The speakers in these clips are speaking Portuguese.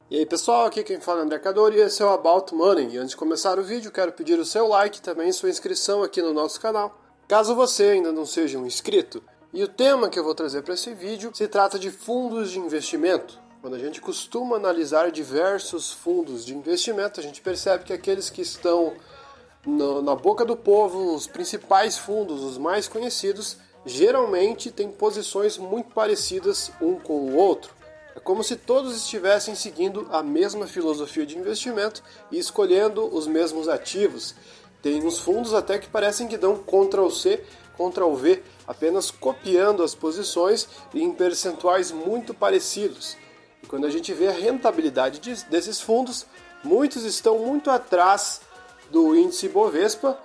E aí pessoal, aqui quem fala é André Cadori e esse é o About Money. E antes de começar o vídeo, quero pedir o seu like e também sua inscrição aqui no nosso canal, caso você ainda não seja um inscrito. E o tema que eu vou trazer para esse vídeo se trata de fundos de investimento. Quando a gente costuma analisar diversos fundos de investimento, a gente percebe que aqueles que estão na boca do povo, os principais fundos, os mais conhecidos, geralmente têm posições muito parecidas um com o outro. É como se todos estivessem seguindo a mesma filosofia de investimento e escolhendo os mesmos ativos. Tem uns fundos até que parecem que dão Ctrl+C, Ctrl+V, apenas copiando as posições e em percentuais muito parecidos. E quando a gente vê a rentabilidade desses fundos, muitos estão muito atrás do índice Bovespa,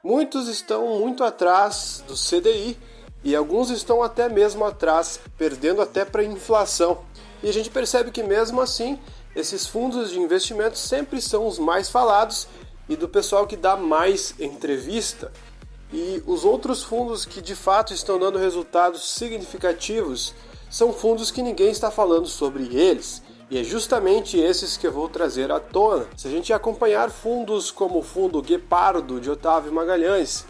muitos estão muito atrás do CDI e alguns estão até mesmo atrás, perdendo até para a inflação. E a gente percebe que mesmo assim, esses fundos de investimento sempre são os mais falados e do pessoal que dá mais entrevista. E os outros fundos que de fato estão dando resultados significativos são fundos que ninguém está falando sobre eles. E é justamente esses que eu vou trazer à tona. Se a gente acompanhar fundos como o fundo Guepardo, de Otávio Magalhães,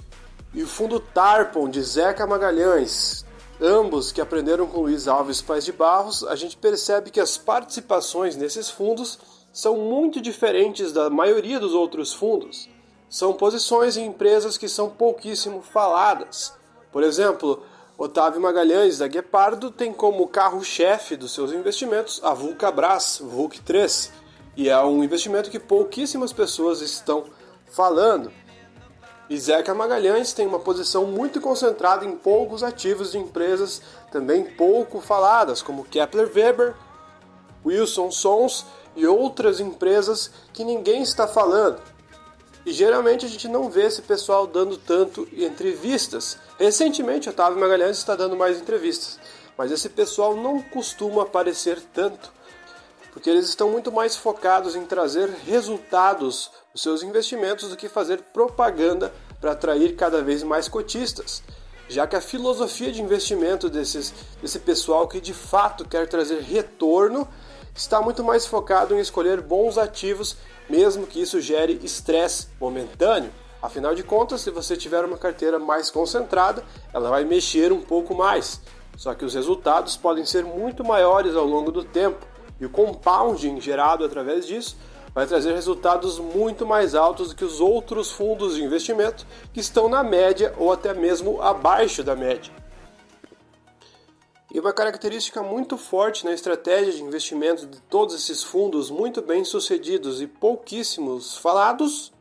e o fundo Tarpon, de Zeca Magalhães, ambos que aprenderam com Luiz Alves Paes de Barros, a gente percebe que as participações nesses fundos são muito diferentes da maioria dos outros fundos. São posições em empresas que são pouquíssimo faladas. Por exemplo, Otávio Magalhães, da Guepardo, tem como carro-chefe dos seus investimentos a Vulcabras, VUC3, e é um investimento que pouquíssimas pessoas estão falando. E Zeca Magalhães tem uma posição muito concentrada em poucos ativos de empresas também pouco faladas, como Kepler Weber, Wilson Sons e outras empresas que ninguém está falando. E geralmente a gente não vê esse pessoal dando tanto entrevistas. Recentemente o Otávio Magalhães está dando mais entrevistas, mas esse pessoal não costuma aparecer tanto, porque eles estão muito mais focados em trazer resultados dos seus investimentos do que fazer propaganda para atrair cada vez mais cotistas, já que a filosofia de investimento desse pessoal que de fato quer trazer retorno está muito mais focado em escolher bons ativos, mesmo que isso gere estresse momentâneo. Afinal de contas, se você tiver uma carteira mais concentrada, ela vai mexer um pouco mais, só que os resultados podem ser muito maiores ao longo do tempo, e o compounding gerado através disso vai trazer resultados muito mais altos do que os outros fundos de investimento que estão na média ou até mesmo abaixo da média. E uma característica muito forte na estratégia de investimento de todos esses fundos muito bem sucedidos e pouquíssimo falados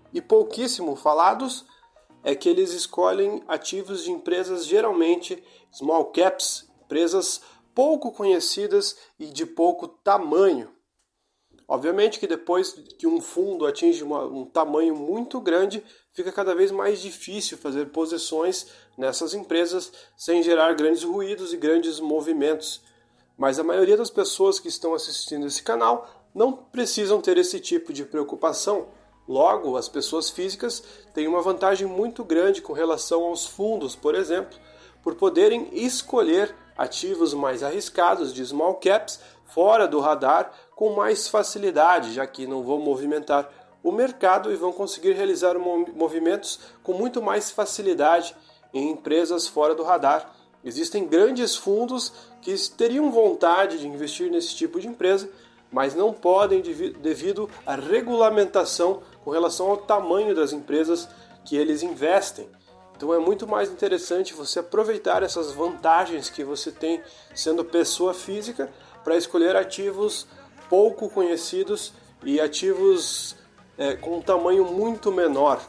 é que eles escolhem ativos de empresas geralmente small caps, empresas pouco conhecidas e de pouco tamanho. Obviamente que depois que um fundo atinge um tamanho muito grande, fica cada vez mais difícil fazer posições nessas empresas sem gerar grandes ruídos e grandes movimentos. Mas a maioria das pessoas que estão assistindo esse canal não precisam ter esse tipo de preocupação. Logo, as pessoas físicas têm uma vantagem muito grande com relação aos fundos, por exemplo, por poderem escolher ativos mais arriscados de small caps fora do radar com mais facilidade, já que não vão movimentar o mercado e vão conseguir realizar movimentos com muito mais facilidade em empresas fora do radar. Existem grandes fundos que teriam vontade de investir nesse tipo de empresa, mas não podem devido à regulamentação com relação ao tamanho das empresas que eles investem. Então é muito mais interessante você aproveitar essas vantagens que você tem sendo pessoa física para escolher ativos pouco conhecidos e ativos com um tamanho muito menor.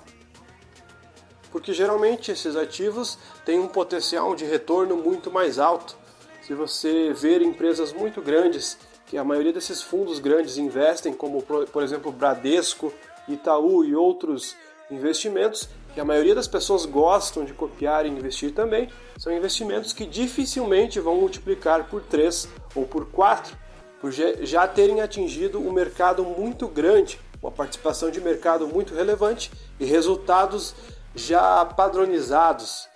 Porque geralmente esses ativos têm um potencial de retorno muito mais alto. Se você ver empresas muito grandes, que a maioria desses fundos grandes investem, como por exemplo Bradesco, Itaú e outros investimentos, que a maioria das pessoas gostam de copiar e investir também, são investimentos que dificilmente vão multiplicar por 3 ou por 4, por já terem atingido um mercado muito grande, uma participação de mercado muito relevante e resultados já padronizados.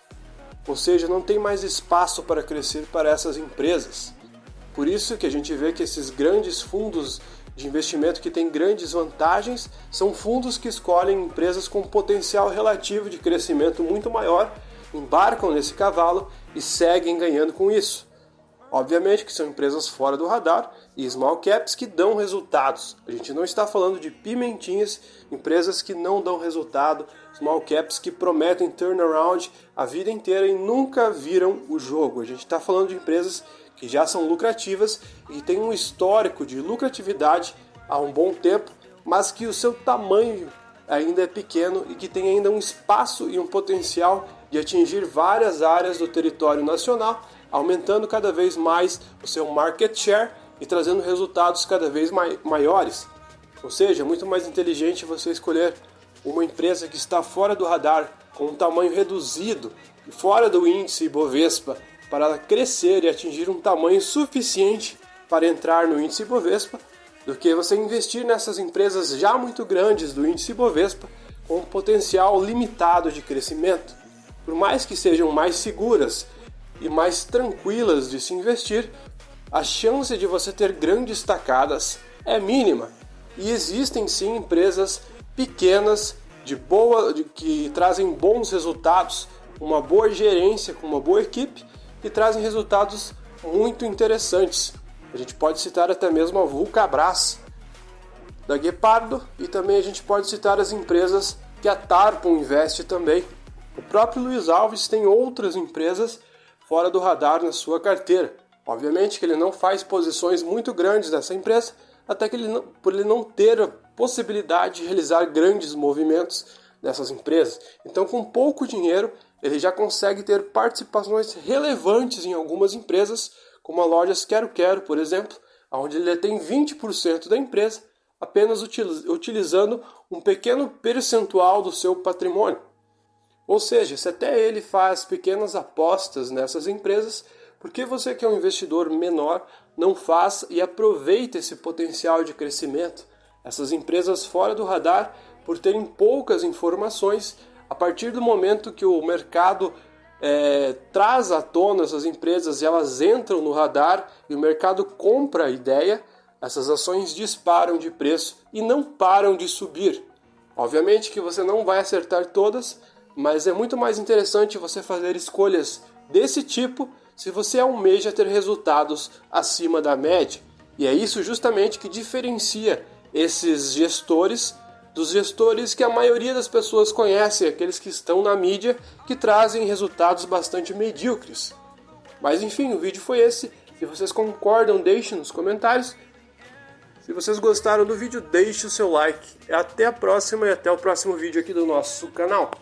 Ou seja, não tem mais espaço para crescer para essas empresas. Por isso que a gente vê que esses grandes fundos de investimento que têm grandes vantagens são fundos que escolhem empresas com potencial relativo de crescimento muito maior, embarcam nesse cavalo e seguem ganhando com isso. Obviamente que são empresas fora do radar e small caps que dão resultados. A gente não está falando de pimentinhas, empresas que não dão resultado, small caps que prometem turnaround a vida inteira e nunca viram o jogo. A gente está falando de empresas que já são lucrativas e têm um histórico de lucratividade há um bom tempo, mas que o seu tamanho ainda é pequeno e que tem ainda um espaço e um potencial de atingir várias áreas do território nacional, aumentando cada vez mais o seu market share e trazendo resultados cada vez maiores. Ou seja, é muito mais inteligente você escolher uma empresa que está fora do radar, com um tamanho reduzido, fora do índice Ibovespa, para ela crescer e atingir um tamanho suficiente para entrar no índice Ibovespa, do que você investir nessas empresas já muito grandes do índice Ibovespa, com um potencial limitado de crescimento. Por mais que sejam mais seguras e mais tranquilas de se investir, a chance de você ter grandes tacadas é mínima. E existem sim empresas pequenas, que trazem bons resultados, uma boa gerência, com uma boa equipe, e trazem resultados muito interessantes. A gente pode citar até mesmo a Vulcabras, da Guepardo, e também a gente pode citar as empresas que a Tarpon investe também. O próprio Luiz Alves tem outras empresas fora do radar na sua carteira. Obviamente que ele não faz posições muito grandes nessa empresa, até que por ele não ter a possibilidade de realizar grandes movimentos nessas empresas. Então, com pouco dinheiro, ele já consegue ter participações relevantes em algumas empresas, como a Lojas Quero Quero, por exemplo, onde ele tem 20% da empresa, apenas utilizando um pequeno percentual do seu patrimônio. Ou seja, se até ele faz pequenas apostas nessas empresas, por que você que é um investidor menor não faz e aproveita esse potencial de crescimento? Essas empresas fora do radar, por terem poucas informações, a partir do momento que o mercado traz à tona essas empresas e elas entram no radar e o mercado compra a ideia, essas ações disparam de preço e não param de subir. Obviamente que você não vai acertar todas, mas é muito mais interessante você fazer escolhas desse tipo se você almeja ter resultados acima da média. E é isso justamente que diferencia esses gestores dos gestores que a maioria das pessoas conhece, aqueles que estão na mídia, que trazem resultados bastante medíocres. Mas enfim, o vídeo foi esse. Se vocês concordam, deixem nos comentários. Se vocês gostaram do vídeo, deixe o seu like. Até a próxima e até o próximo vídeo aqui do nosso canal.